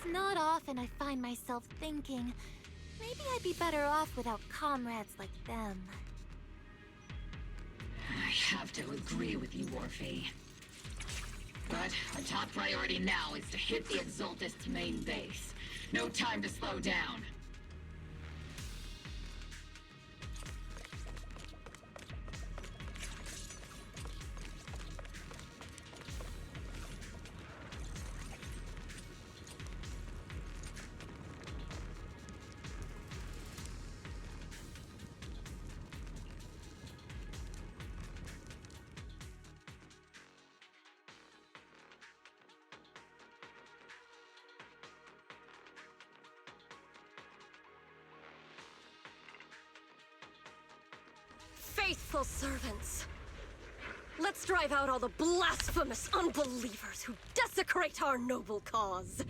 It's not often I find myself thinking, maybe I'd be better off without comrades like them. I have to agree with you, Orphe. But our top priority now is to hit the Exaltist's main base. No time to slow down. Faithful servants, let's drive out all the blasphemous unbelievers who desecrate our noble cause.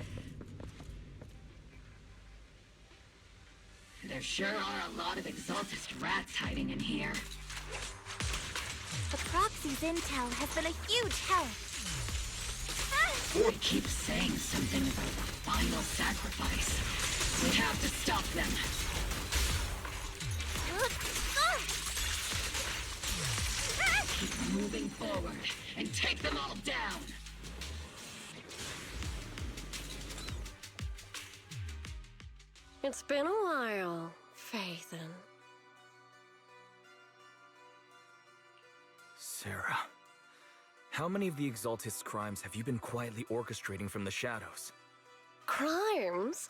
There sure are a lot of Exaltist rats hiding in here. The Proxy's intel has been a huge help. They keep saying something about the final sacrifice. We have to stop them. Keep moving forward and take them all down. It's been a while, Phaethon. Sarah, how many of the Exaltist's crimes have you been quietly orchestrating from the shadows? Crimes?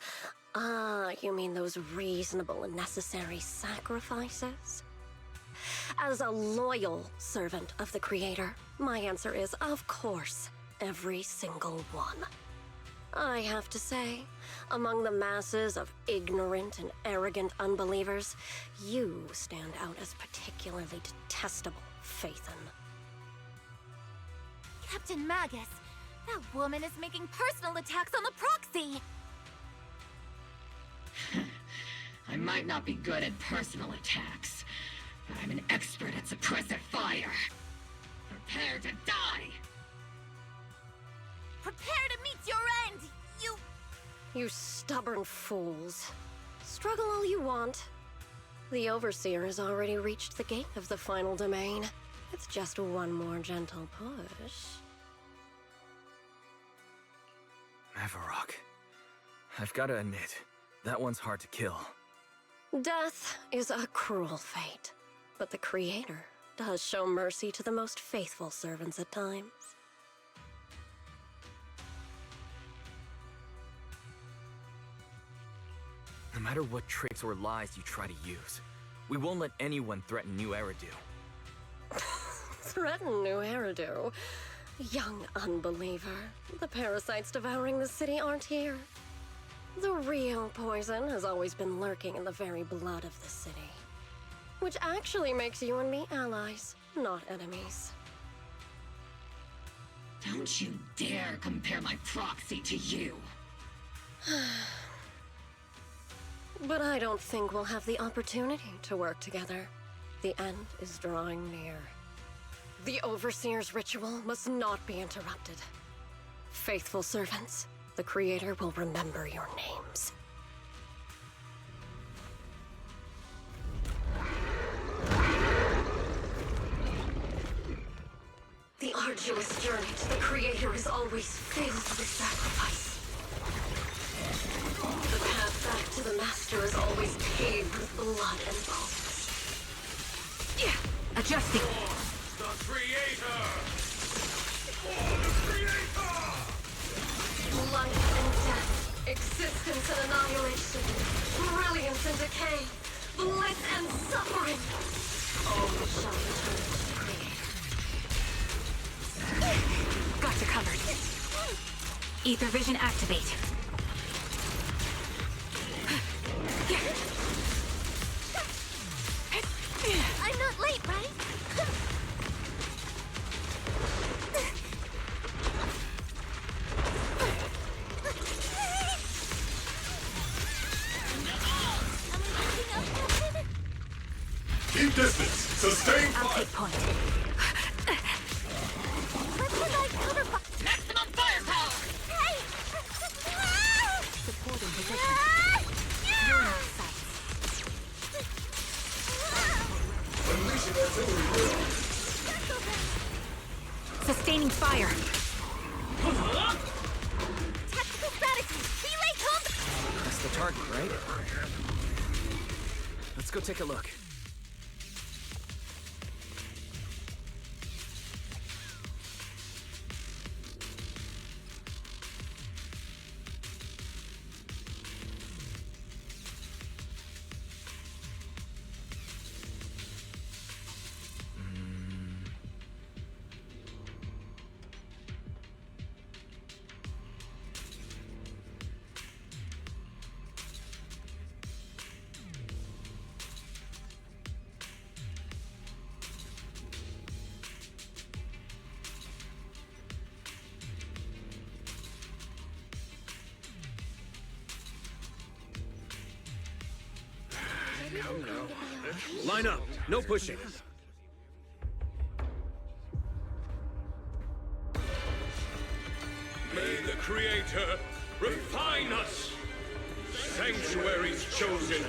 Ah, you mean those reasonable and necessary sacrifices? As a loyal servant of the Creator, my answer is, of course, every single one. I have to say, among the masses of ignorant and arrogant unbelievers, you stand out as particularly detestable, Phaethon. Captain Magus, that woman is making personal attacks on the Proxy! I might not be good at personal attacks, but I'm an expert at suppressive fire. Prepare to die! Prepare to meet your end, you... You stubborn fools. Struggle all you want. The Overseer has already reached the gate of the final domain. It's just one more gentle push. Mavarok. I've got to admit, that one's hard to kill. Death is a cruel fate, but the Creator does show mercy to the most faithful servants at times. No matter what tricks or lies you try to use, we won't let anyone threaten New Eridu. Threaten New Eridu? Young unbeliever. The parasites devouring the city aren't here. The real poison has always been lurking in the very blood of the city. Which actually makes you and me allies, not enemies. Don't you dare compare my proxy to you! But I don't think we'll have the opportunity to work together. The end is drawing near. The Overseer's ritual must not be interrupted. Faithful servants, the Creator will remember your names. The arduous journey to the Creator is always filled with sacrifice. The path back to the Master is always paved with blood and bones. Adjusting. The Creator! For the Creator! Life and death, existence and annihilation, brilliance and decay, bliss and suffering. All shall return to the Creator. Got you covered. Ether vision activate. I'm not late, right? Keep distance! Sustain I'll fire! take point. Let's provide cover fire. Maximum firepower! Hey! fire. Tactical strategy! Relay combat! That's the target, right? Let's go take a look. Line up. No pushing. May the Creator refine us. Sanctuaries chosen,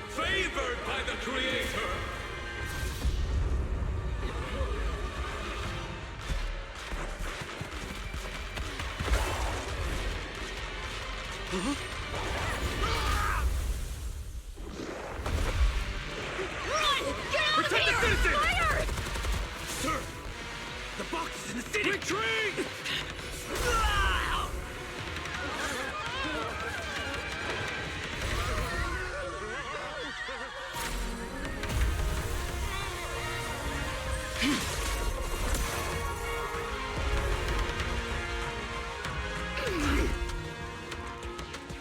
favored by the Creator. Protect the citizens! Sir! The box is in the city! Retreat!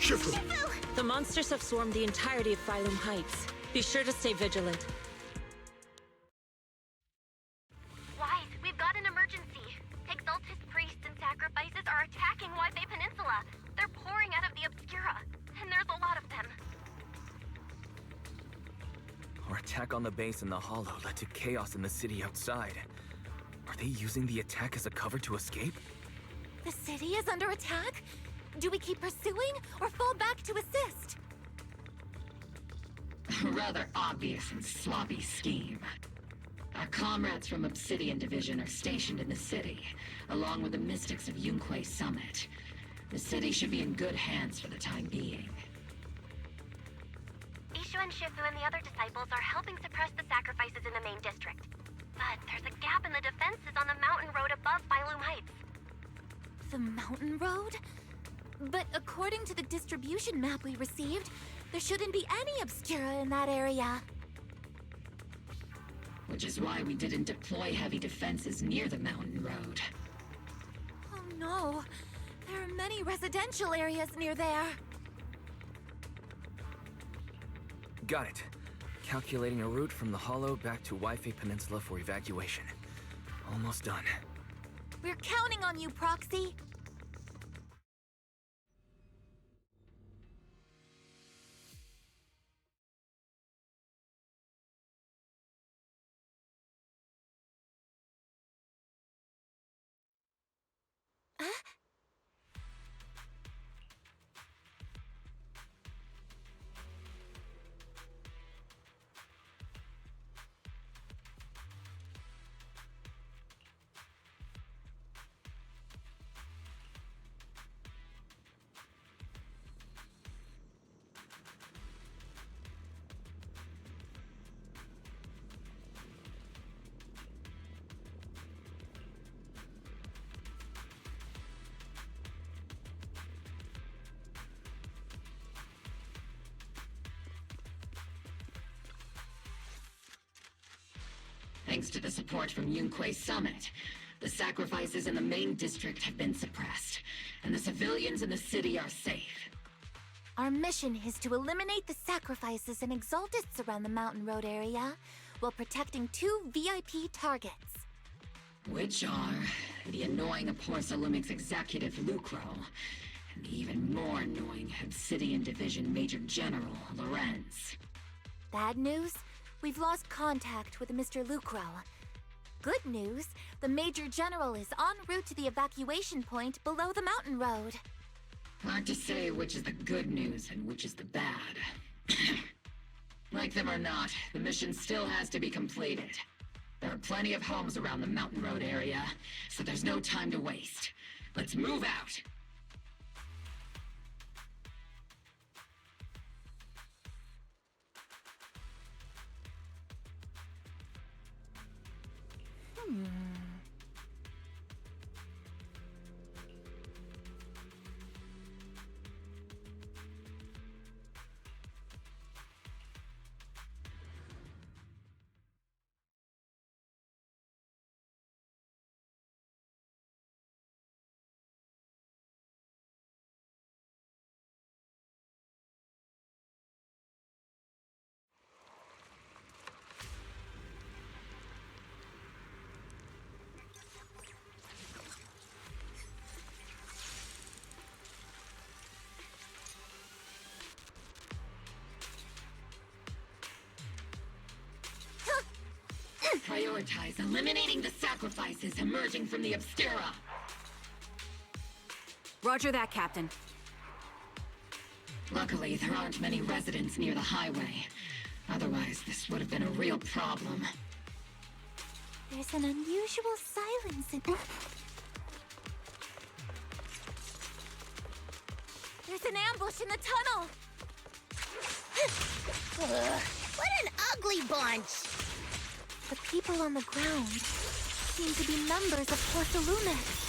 Shifu! The monsters have swarmed the entirety of Phylum Heights. Be sure to stay vigilant. Wise, we've got an emergency. Exaltist priests and sacrifices are attacking Wi-Fi Peninsula. They're pouring out of the Obscura, and there's a lot of them. Our attack on the base in the Hollow led to chaos in the city outside. Are they using the attack as a cover to escape? The city is under attack? Do we keep pursuing, or fall back to assist? A rather obvious and sloppy scheme. Our comrades from Obsidian Division are stationed in the city, along with the mystics of Yunque Summit. The city should be in good hands for the time being. Ishu and Shifu and the other disciples are helping suppress the sacrifices in the main district. But there's a gap in the defenses on the mountain road above Phylum Heights. The mountain road? But according to the distribution map we received, there shouldn't be any Obscura in that area. Which is why we didn't deploy heavy defenses near the mountain road. Oh no, there are many residential areas near there. Got it. Calculating a route from the Hollow back to Wi-Fi Peninsula for evacuation. Almost done. We're counting on you, Proxy. Thanks to the support from Yunque Summit, the sacrifices in the main district have been suppressed, and the civilians in the city are safe. Our mission is to eliminate the sacrifices and exaltists around the mountain road area, while protecting 2 VIP targets. Which are the annoying Aporsalumix executive Lucro, and the even more annoying Obsidian Division Major General Lorenz. Bad news? We've lost contact with Mr. Lucro. Good news, the Major General is en route to the evacuation point below the mountain road. Hard to say which is the good news and which is the bad. Like them or not, the mission still has to be completed. There are are plenty of homes around the Mountain Road area, so there's no time to waste. Let's move out! Prioritize eliminating the sacrifices emerging from the Obscura. Roger that, Captain. Luckily, there aren't many residents near the highway. Otherwise, this would have been a real problem. There's an unusual silence in... There's an ambush in the tunnel! What an ugly bunch! The people on the ground seem to be members of Porcelumex.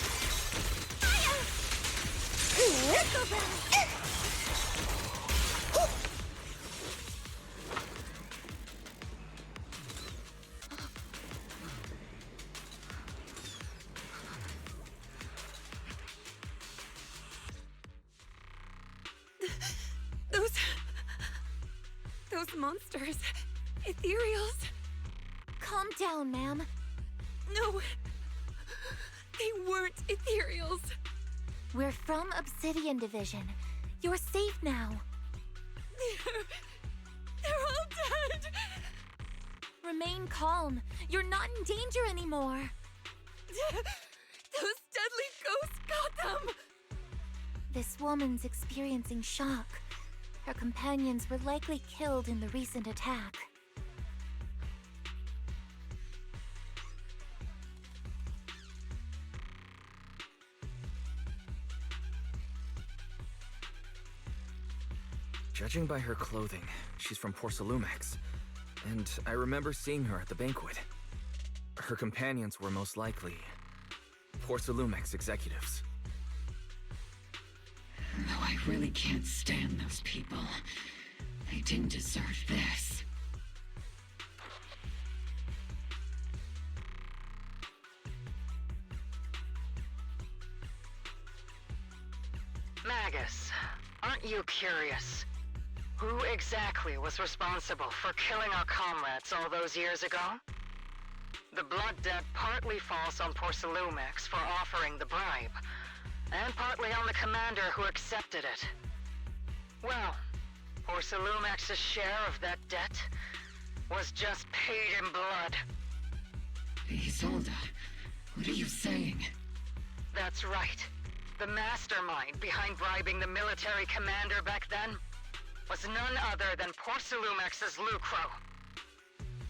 Those monsters. Ethereals. Calm down, ma'am. No. They weren't ethereals. We're from Obsidian Division. You're safe now. They're all dead. Remain calm. You're not in danger anymore. Those deadly ghosts got them. This woman's experiencing shock. Her companions were likely killed in the recent attack. Judging by her clothing, she's from Porcelumex, and I remember seeing her at the banquet. Her companions were most likely Porcelumex executives. Though I really can't stand those people. They didn't deserve this. Magus, aren't you curious? Who exactly was responsible for killing our comrades all those years ago? The blood debt partly falls on Porcelumex for offering the bribe, and partly on the commander who accepted it. Well, Porcelumex's share of that debt was just paid in blood. Isolde, what are you saying? That's right. The mastermind behind bribing the military commander back then was none other than Porcelumex's Lucro.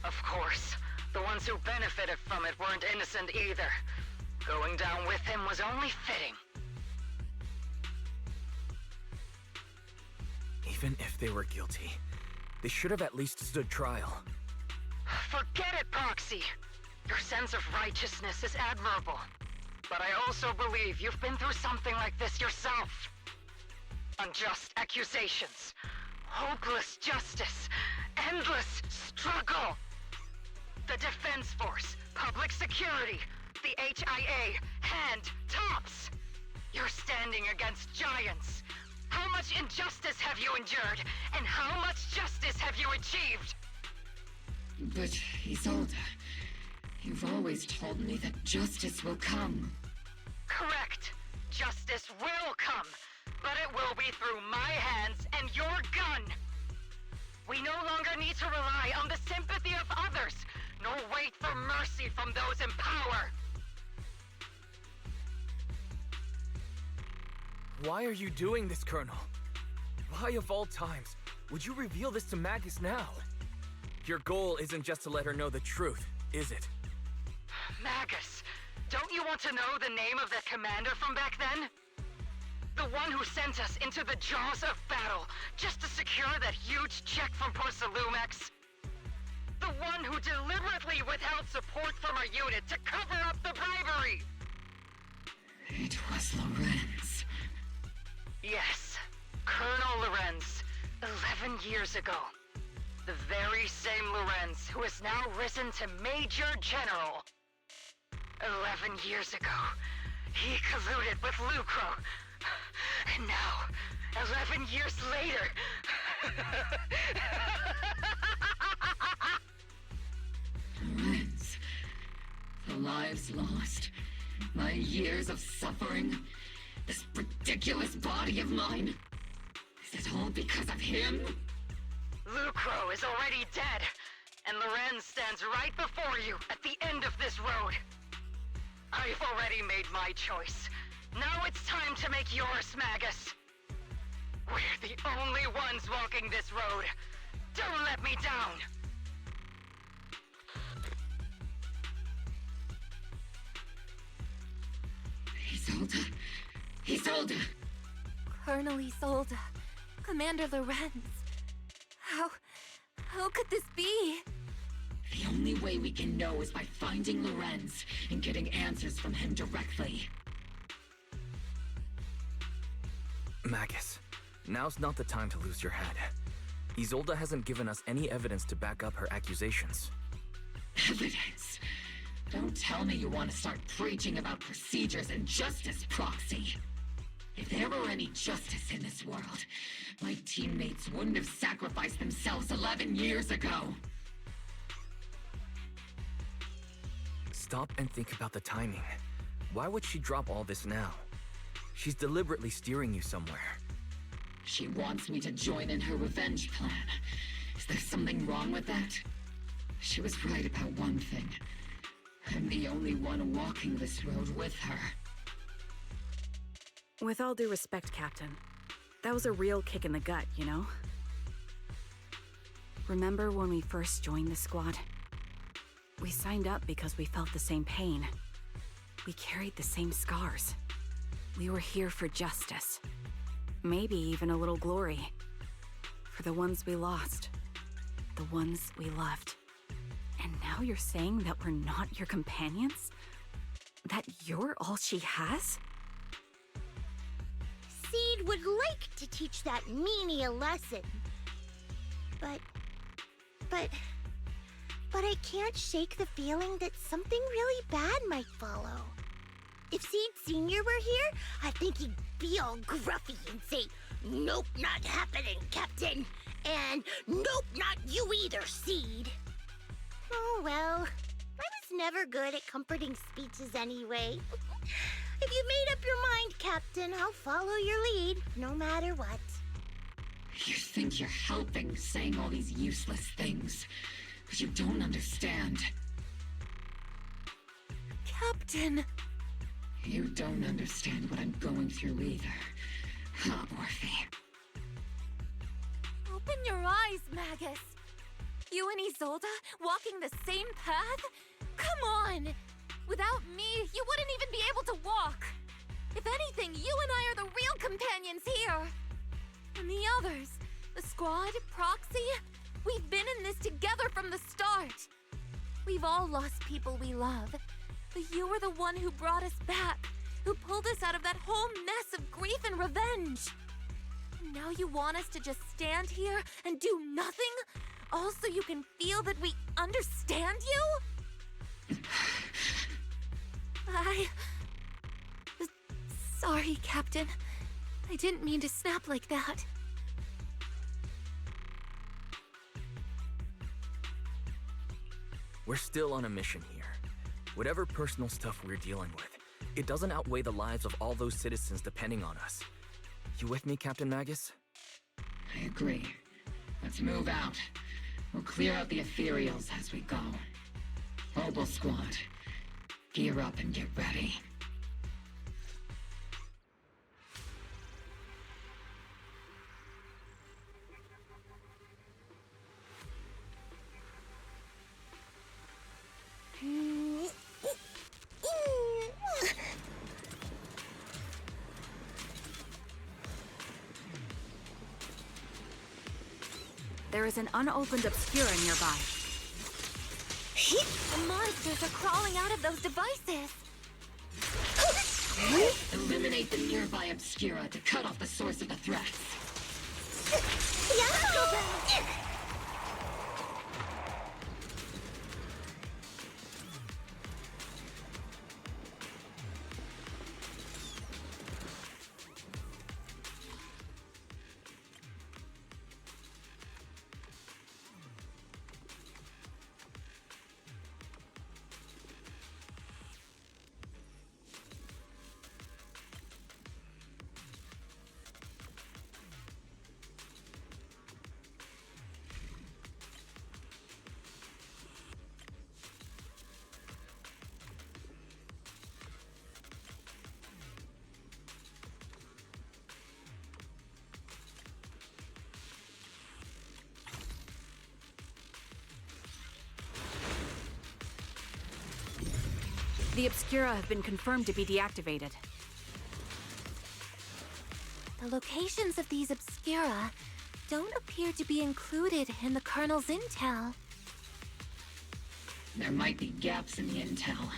Of course, the ones who benefited from it weren't innocent either. Going down with him was only fitting. Even if they were guilty, they should have at least stood trial. Forget it, Proxy! Your sense of righteousness is admirable. But I also believe you've been through something like this yourself. Unjust accusations, hopeless justice, endless struggle. The Defense Force, public security, the HIA, hand tops. You're standing against giants. How much injustice have you endured, and how much justice have you achieved? But, Isolde, you've always told me that justice will come. Correct. Justice will come, but it will be through my hands and your gun. We no longer need to rely on the sympathy of others, nor wait for mercy from those in power. Why are you doing this, Colonel? Why of all times would you reveal this to Magus now? Your goal isn't just to let her know the truth, is it? Magus, don't you want to know the name of that commander from back then? The one who sent us into the jaws of battle just to secure that huge check from Porsalumex? The one who deliberately withheld support from our unit to cover up the bribery! It was Lorenz. Yes, Colonel Lorenz, 11 years ago. The very same Lorenz who has now risen to Major General. 11 years ago, he colluded with Lucro. And now, 11 years later... Lorenz, the lives lost, my years of suffering, this ridiculous body of mine. Is it all because of him? Lucro is already dead, and Lorenz stands right before you at the end of this road. I've already made my choice. Now it's time to make yours, Magus. We're the only ones walking this road. Don't let me down! Isolde. Isolde! Colonel Isolde. Commander Lorenz. How could this be? The only way we can know is by finding Lorenz and getting answers from him directly. Magus, now's not the time to lose your head. Isolde hasn't given us any evidence to back up her accusations. Evidence? Don't tell me you want to start preaching about procedures and justice, Proxy. If there were any justice in this world, my teammates wouldn't have sacrificed themselves 11 years ago. Stop and think about the timing. Why would she drop all this now? She's deliberately steering you somewhere. She wants me to join in her revenge plan. Is there something wrong with that? She was right about one thing. I'm the only one walking this road with her. With all due respect, Captain, that was a real kick in the gut, you know? Remember when we first joined the squad? We signed up because we felt the same pain. We carried the same scars. We were here for justice. Maybe even a little glory. For the ones we lost. The ones we loved. And now you're saying that we're not your companions? That you're all she has? Seed would like to teach that meanie a lesson. But I can't shake the feeling that something really bad might follow. If Seed Sr. were here, I think he'd be all gruffy and say, "Nope, not happening, Captain." And, "Nope, not you either, Seed." Oh well, I was never good at comforting speeches anyway. If you made up your mind, Captain, I'll follow your lead, no matter what. You think you're helping saying all these useless things, but you don't understand. Captain! You don't understand what I'm going through either, huh, Morphe? Open your eyes, Magus! You and Isolde walking the same path? Come on! Without me, you wouldn't even be able to walk! If anything, you and I are the real companions here! And the others, the squad, Proxy, we've been in this together from the start! We've all lost people we love, but you were the one who brought us back, who pulled us out of that whole mess of grief and revenge! And now you want us to just stand here and do nothing? All so you can feel that we understand you? Sorry, Captain. I didn't mean to snap like that. We're still on a mission here. Whatever personal stuff we're dealing with, it doesn't outweigh the lives of all those citizens depending on us. You with me, Captain Magus? I agree. Let's move out. We'll clear out the ethereals as we go. Mobile squad, gear up and get ready. There is an unopened Obscura nearby. The monsters are crawling out of those devices! Eliminate the nearby Obscura to cut off the source of the threats. The Obscura have been confirmed to be deactivated. The locations of these Obscura don't appear to be included in the Colonel's intel. There might be gaps in the intel.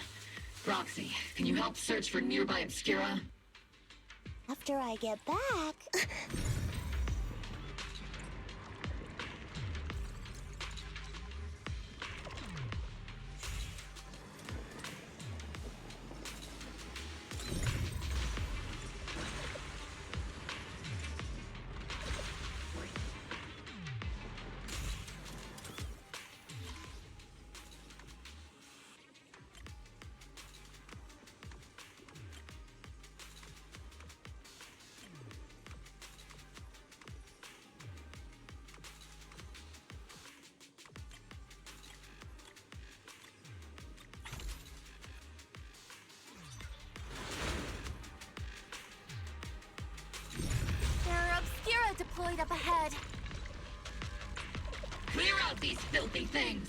Roxy, can you help search for nearby Obscura? After I get back... Deployed up ahead. Clear out these filthy things!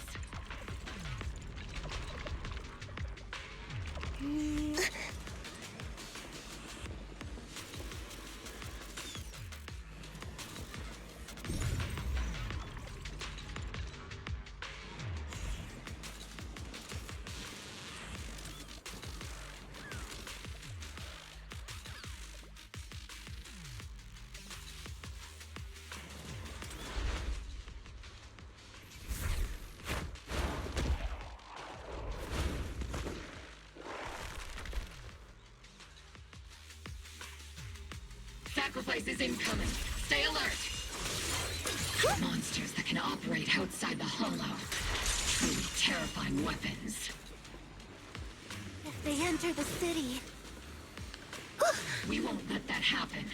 Sacrifices incoming. Stay alert. Monsters that can operate outside the hollow. Truly terrifying weapons. If they enter the city... We won't let that happen.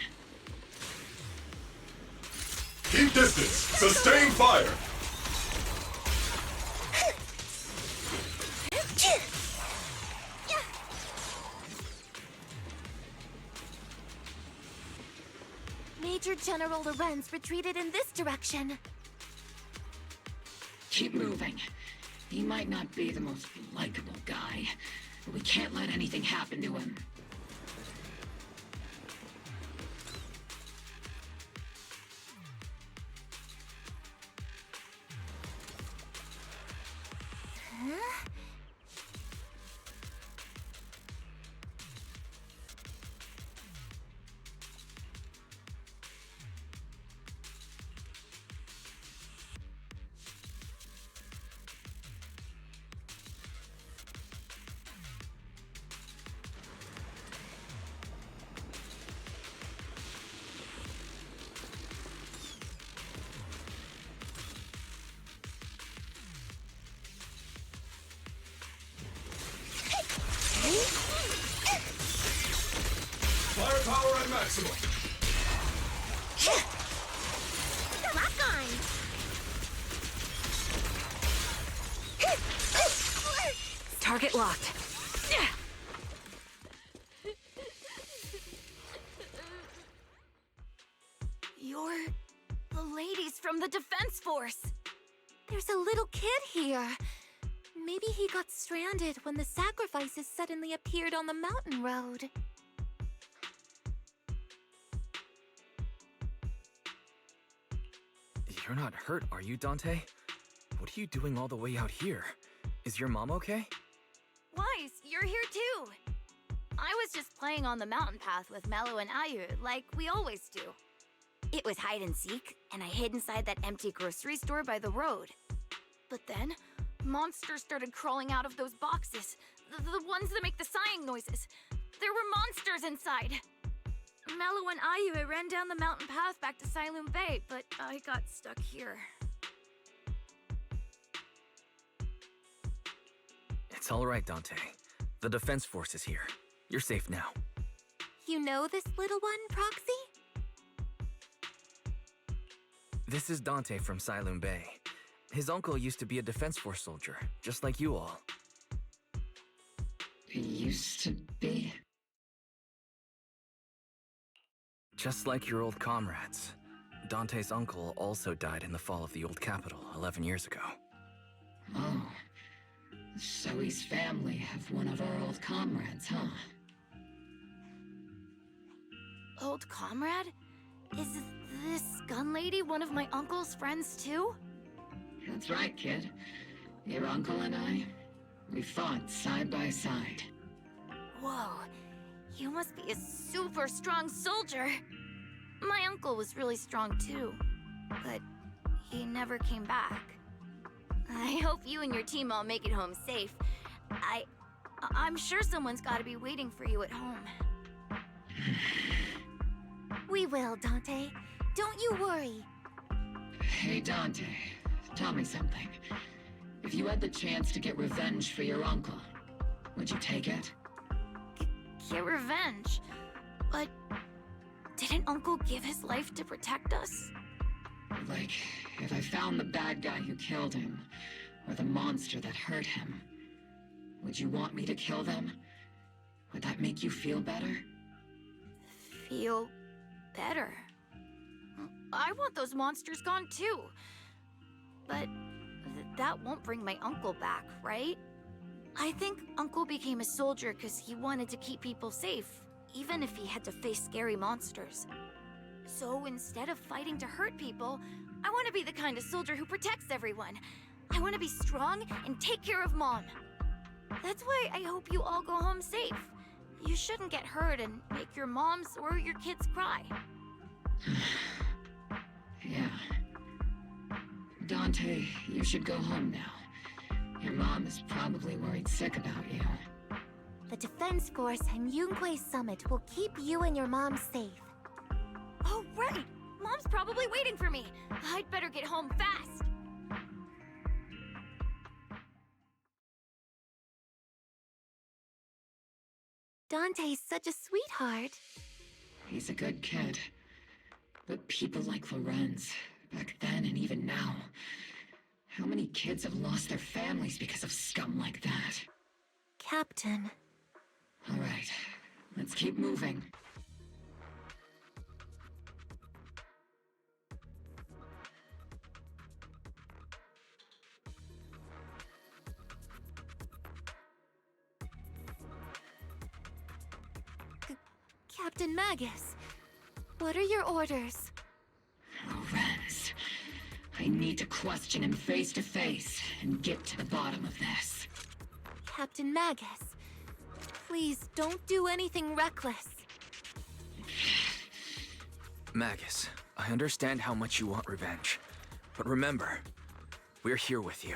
Keep distance. Sustain fire. Major General Lorenz retreated in this direction. Keep moving. He might not be the most likable guy, but we can't let anything happen to him. Firepower at maximum. Lock on! Target locked. You're the ladies from the Defense Force. There's a little kid here. Maybe he got stranded when the sacrifices suddenly appeared on the mountain road. You're not hurt, are you, Dante? What are you doing all the way out here? Is your mom okay? Wise, you're here too. I was just playing on the mountain path with Mello and Ayu, like we always do. It was hide and seek, and I hid inside that empty grocery store by the road. But then, monsters started crawling out of those boxes. The ones that make the sighing noises. There were monsters inside. Mello and Ayu ran down the mountain path back to Siloon Bay, but I got stuck here. It's all right, Dante. The defense force is here. You're safe now. You know this little one, Proxy? This is Dante from Siloon Bay. His uncle used to be a defense force soldier, just like you all. He used to be? Just like your old comrades. Dante's uncle also died in the fall of the old capital 11 years ago. Oh. So his family have one of our old comrades, huh? Old comrade? Is this gun lady one of my uncle's friends too? That's right, kid. Your uncle and I, we fought side by side. Whoa, you must be a super strong soldier. My uncle was really strong too, but he never came back. I hope you and your team all make it home safe. I'm sure someone's gotta be waiting for you at home. We will, Dante. Don't you worry. Hey, Dante, tell me something. If you had the chance to get revenge for your uncle, would you take it? Get revenge? But didn't Uncle give his life to protect us? Like, if I found the bad guy who killed him, or the monster that hurt him, would you want me to kill them? Would that make you feel better? Feel better? I want those monsters gone too. But that won't bring my uncle back, right? I think Uncle became a soldier because he wanted to keep people safe, even if he had to face scary monsters. So instead of fighting to hurt people, I want to be the kind of soldier who protects everyone. I want to be strong and take care of Mom. That's why I hope you all go home safe. You shouldn't get hurt and make your moms or your kids cry. Yeah. Dante, you should go home now. Your mom is probably worried sick about you. The Defense Force and Yunquay Summit will keep you and your mom safe. Oh, right! Mom's probably waiting for me. I'd better get home fast. Dante's such a sweetheart. He's a good kid. But people like Lorenz, back then and even now, how many kids have lost their families because of scum like that? Captain. All right, let's keep moving. Captain Magus, what are your orders? Lorenz, I need to question him face to face and get to the bottom of this. Captain Magus, please don't do anything reckless. Magus, I understand how much you want revenge. But remember, we're here with you.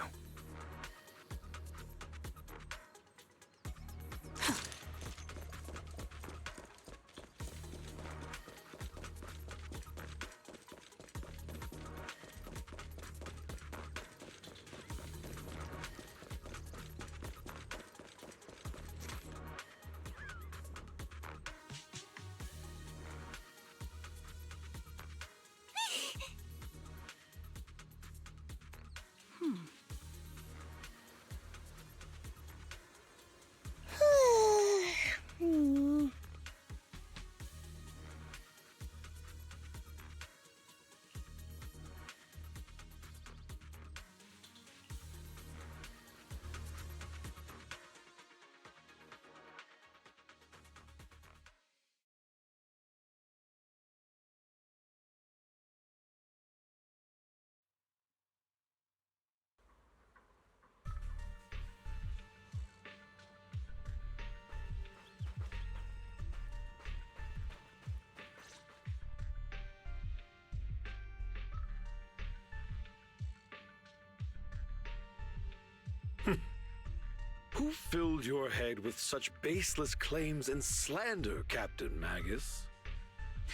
Who filled your head with such baseless claims and slander, Captain Magus?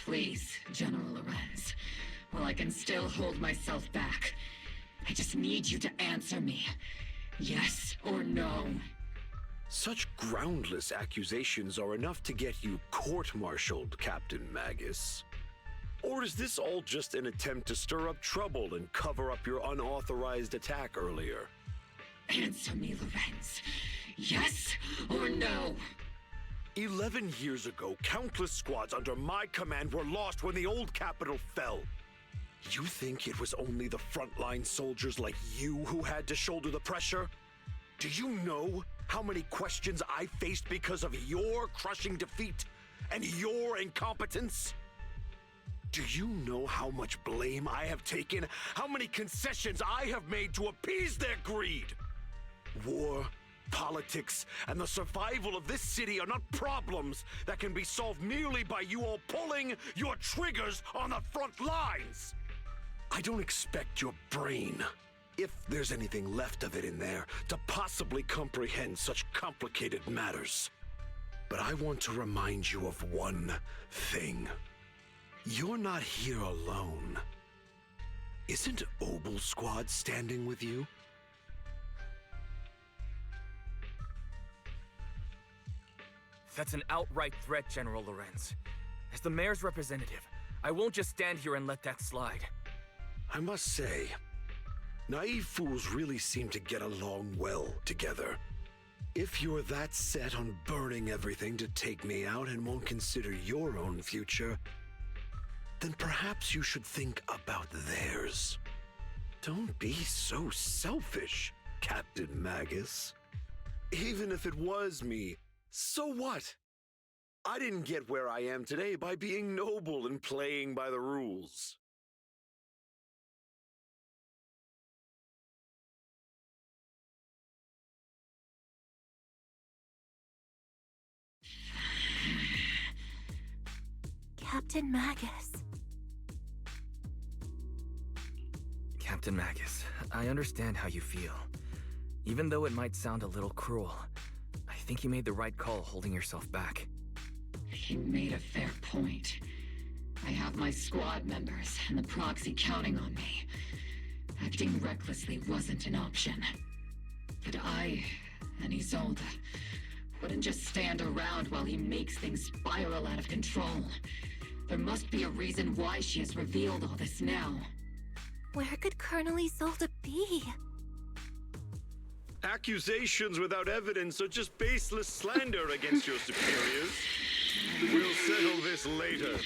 Please, General Lorenz. While I can still hold myself back, I just need you to answer me. Yes or no? Such groundless accusations are enough to get you court-martialed, Captain Magus. Or is this all just an attempt to stir up trouble and cover up your unauthorized attack earlier? Answer me, Lorenz. Yes or no? 11 years ago, countless squads under my command were lost when the old capital fell. You think it was only the frontline soldiers like you who had to shoulder the pressure? Do you know how many questions I faced because of your crushing defeat and your incompetence? Do you know how much blame I have taken? How many concessions I have made to appease their greed? War, politics, and the survival of this city are not problems that can be solved merely by you all pulling your triggers on the front lines. I don't expect your brain, if there's anything left of it in there, to possibly comprehend such complicated matters. But I want to remind you of one thing. You're not here alone. Isn't Obel Squad standing with you? That's an outright threat, General Lorenz. As the mayor's representative, I won't just stand here and let that slide. I must say, naive fools really seem to get along well together. If you're that set on burning everything to take me out and won't consider your own future, then perhaps you should think about theirs. Don't be so selfish, Captain Magus. Even if it was me, so what? I didn't get where I am today by being noble and playing by the rules. Captain Magus. Captain Magus, I understand how you feel. Even though it might sound a little cruel, I think you made the right call holding yourself back. You made a fair point. I have my squad members and the proxy counting on me. Acting recklessly wasn't an option. But I and Isolde wouldn't just stand around while he makes things spiral out of control. There must be a reason why she has revealed all this now. Where could Colonel Isolde be? Accusations without evidence are just baseless slander against your superiors. We'll settle this later.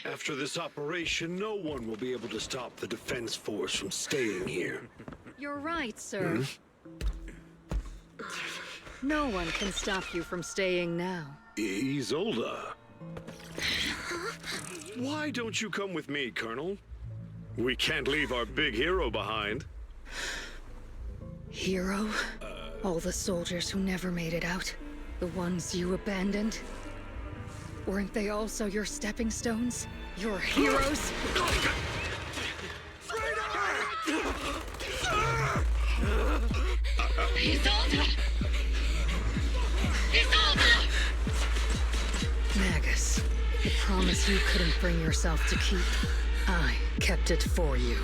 After this operation, no one will be able to stop the defense force from staying here. You're right, sir. No one can stop you from staying now. Isolde. Why don't you come with me, Colonel? We can't leave our big hero behind. Hero? All the soldiers who never made it out? The ones you abandoned? Weren't they also your stepping stones? Your heroes? Isolde! Isolde! Magus, the promise you couldn't bring yourself to keep, I kept it for you.